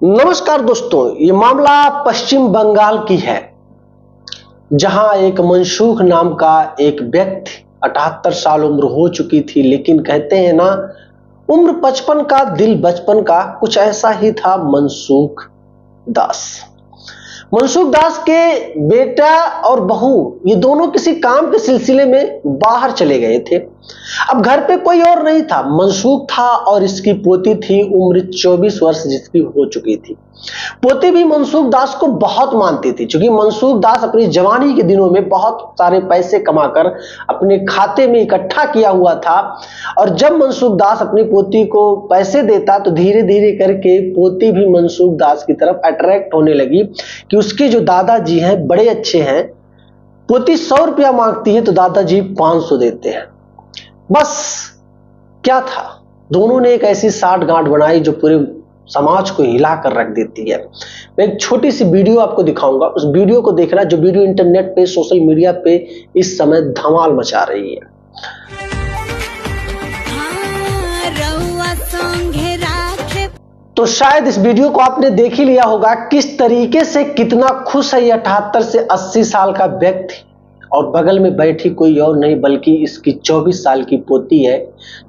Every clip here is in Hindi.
नमस्कार दोस्तों, ये मामला पश्चिम बंगाल की है, जहां एक मनसूख नाम का एक व्यक्ति 78 साल उम्र हो चुकी थी, लेकिन कहते हैं ना, उम्र 55 का दिल बचपन का, कुछ ऐसा ही था मनसूख दास। मनसूख दास के बेटा और बहू ये दोनों किसी काम के सिलसिले में बाहर चले गए थे। अब घर पे कोई और नहीं था, मनसूख था और इसकी पोती थी, उम्र 24 वर्ष जिसकी हो चुकी थी। पोती भी मनसूख दास को बहुत मानती थी, क्योंकि मनसूख दास अपनी जवानी के दिनों में बहुत सारे पैसे कमाकर अपने खाते में इकट्ठा किया हुआ था, और जब मनसूख दास अपनी पोती को पैसे देता तो धीरे धीरे करके पोती भी मनसूख दास की तरफ अट्रैक्ट होने लगी कि उसके जो दादाजी हैं बड़े अच्छे हैं। पोती 100 रुपया मांगती है तो दादाजी 500 देते हैं। बस क्या था, दोनों ने एक ऐसी साठ गांठ बनाई जो पूरे समाज को हिला कर रख देती है। मैं एक छोटी सी वीडियो आपको दिखाऊंगा, उस वीडियो को देखना, जो वीडियो इंटरनेट पे सोशल मीडिया पे इस समय धमाल मचा रही है। तो शायद इस वीडियो को आपने देख ही लिया होगा, किस तरीके से कितना खुश है ये 78 से 80 साल का व्यक्ति, और बगल में बैठी कोई और नहीं बल्कि इसकी 24 साल की पोती है,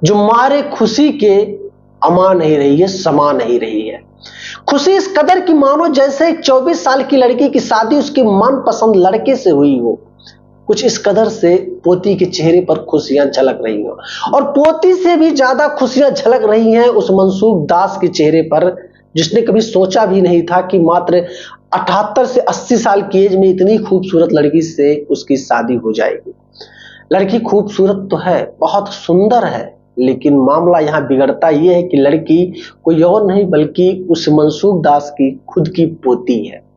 जो मारे खुशी के अमा नहीं रही है, समा नहीं रही है। खुशी इस कदर की मानो जैसे एक 24 साल की लड़की की शादी उसके मनपसंद लड़के से हुई हो। कुछ इस कदर से पोती के चेहरे पर खुशियां झलक रही हो, और पोती से भी ज्यादा खुशियां झलक रही हैं उस मनसूख दास के चेहरे पर, जिसने कभी सोचा भी नहीं था कि मात्र 78 से 80 साल की एज में इतनी खूबसूरत लड़की से उसकी शादी हो जाएगी। लड़की खूबसूरत तो है, बहुत सुंदर है, लेकिन मामला यहां बिगड़ता यह है कि लड़की कोई और नहीं बल्कि उस मनसूख दास की खुद की पोती है।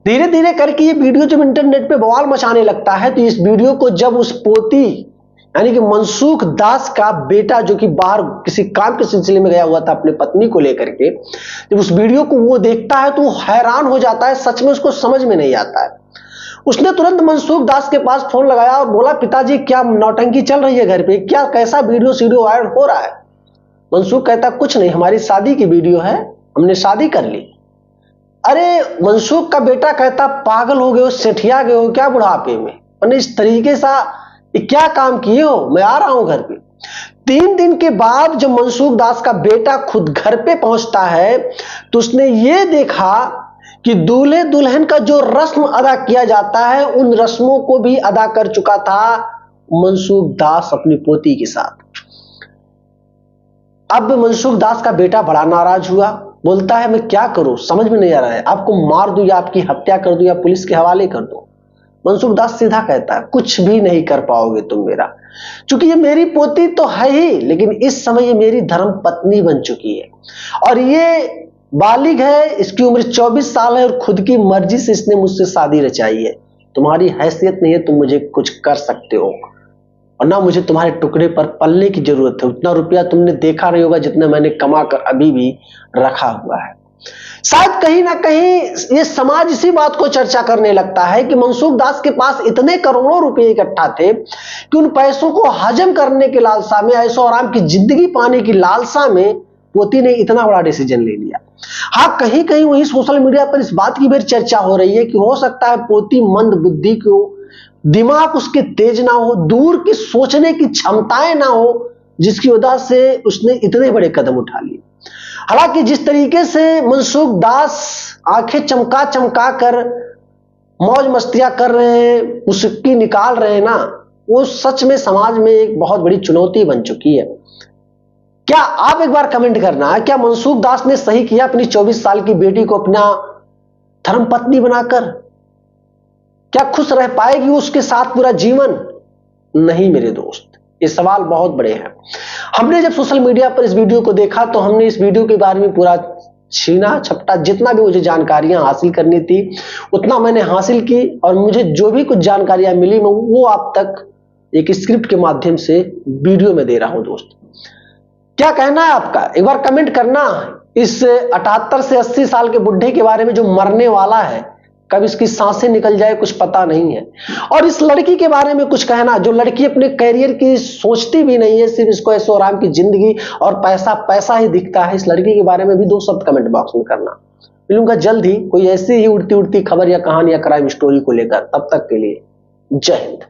धीरे धीरे करके ये वीडियो जब इंटरनेट पे बवाल मचाने लगता है, तो इस वीडियो को जब उस पोती यानी कि मनसूख दास का बेटा, जो कि बाहर किसी काम के सिलसिले में गया हुआ था अपनी पत्नी को लेकर के, जब उस वीडियो को वो देखता है तो वो हैरान हो जाता है। सच में उसको समझ में नहीं आता है। उसने तुरंत मनसूख दास के पास फोन लगाया और बोला, पिताजी क्या नौटंकी चल रही है घर पे, क्या कैसा वीडियो वायरल हो रहा है? मनसूख कहता, कुछ नहीं, हमारी शादी की वीडियो है, हमने शादी कर ली। अरे मनसूख का बेटा कहता, पागल हो गए हो, सेठिया गए हो क्या बुढ़ापे में, मैंने इस तरीके से क्या काम किए हो, मैं आ रहा हूं घर पे। 3 दिन के बाद जब मनसूख दास का बेटा खुद घर पे पहुंचता है, तो उसने ये देखा कि दूल्हे दुल्हन का जो रस्म अदा किया जाता है, उन रस्मों को भी अदा कर चुका था मनसूख दास अपनी पोती के साथ। अब मनसूख दास का बेटा बड़ा नाराज हुआ, बोलता है, मैं क्या करूं, समझ में नहीं आ रहा है, आपको मार दूं या आपकी हत्या कर दूं या पुलिस के हवाले कर दूं। मनसूख दास सीधा कहता है, कुछ भी नहीं कर पाओगे तुम मेरा, क्योंकि ये मेरी पोती तो है ही, लेकिन इस समय ये मेरी धर्म पत्नी बन चुकी है, और ये बालिग है, इसकी उम्र 24 साल है, और खुद की मर्जी से इसने मुझसे शादी रचाई है। तुम्हारी हैसियत नहीं है तुम मुझे कुछ कर सकते हो, और ना मुझे तुम्हारे टुकड़े पर पलने की जरूरत है। उतना रुपया तुमने देखा नहीं होगा जितना मैंने कमा कर अभी भी रखा हुआ है। शायद कहीं ना कहीं ये समाज इसी बात को चर्चा करने लगता है कि मनसूख दास के पास इतने करोड़ों रुपए इकट्ठा थे कि उन पैसों को हजम करने की लालसा में, ऐशो आराम की जिंदगी पाने की लालसा में पोती ने इतना बड़ा डिसीजन ले लिया। हाँ, कहीं कहीं वही सोशल मीडिया पर इस बात की भी चर्चा हो रही है कि हो सकता है पोती मंद बुद्धि को, दिमाग उसके तेज ना हो, दूर की सोचने की क्षमताएं ना हो, जिसकी वजह से उसने इतने बड़े कदम उठा लिए। हालांकि जिस तरीके से मनसूख दास आंखें चमका चमका कर मौज मस्तियां कर रहे हैं, मुस्की निकाल रहे हैं ना, वो सच में समाज में एक बहुत बड़ी चुनौती बन चुकी है। क्या आप एक बार कमेंट करना है, क्या मनसूख दास ने सही किया अपनी 24 साल की बेटी को अपना धर्मपत्नी बनाकर? क्या खुश रह पाएगी उसके साथ पूरा जीवन? नहीं मेरे दोस्त, ये सवाल बहुत बड़े हैं। हमने जब सोशल मीडिया पर इस वीडियो को देखा तो हमने इस वीडियो के बारे में पूरा छीना छपटा, जितना भी मुझे जानकारियां हासिल करनी थी उतना मैंने हासिल की, और मुझे जो भी कुछ जानकारियां मिली मैं वो आप तक एक स्क्रिप्ट के माध्यम से वीडियो में दे रहा हूं। दोस्त, क्या कहना है आपका? एक बार कमेंट करना इस 78 से 80 साल के बुढ़े के बारे में जो मरने वाला है, कब इसकी सांसें निकल जाए कुछ पता नहीं है। और इस लड़की के बारे में कुछ कहना, जो लड़की अपने करियर की सोचती भी नहीं है, सिर्फ इसको ऐशो आराम की जिंदगी और पैसा पैसा ही दिखता है, इस लड़की के बारे में भी 2 शब्द कमेंट बॉक्स में करना। मिलूंगा जल्द ही कोई ऐसी ही उड़ती उड़ती खबर या कहानी या क्राइम स्टोरी को लेकर। तब तक के लिए जय हिंद।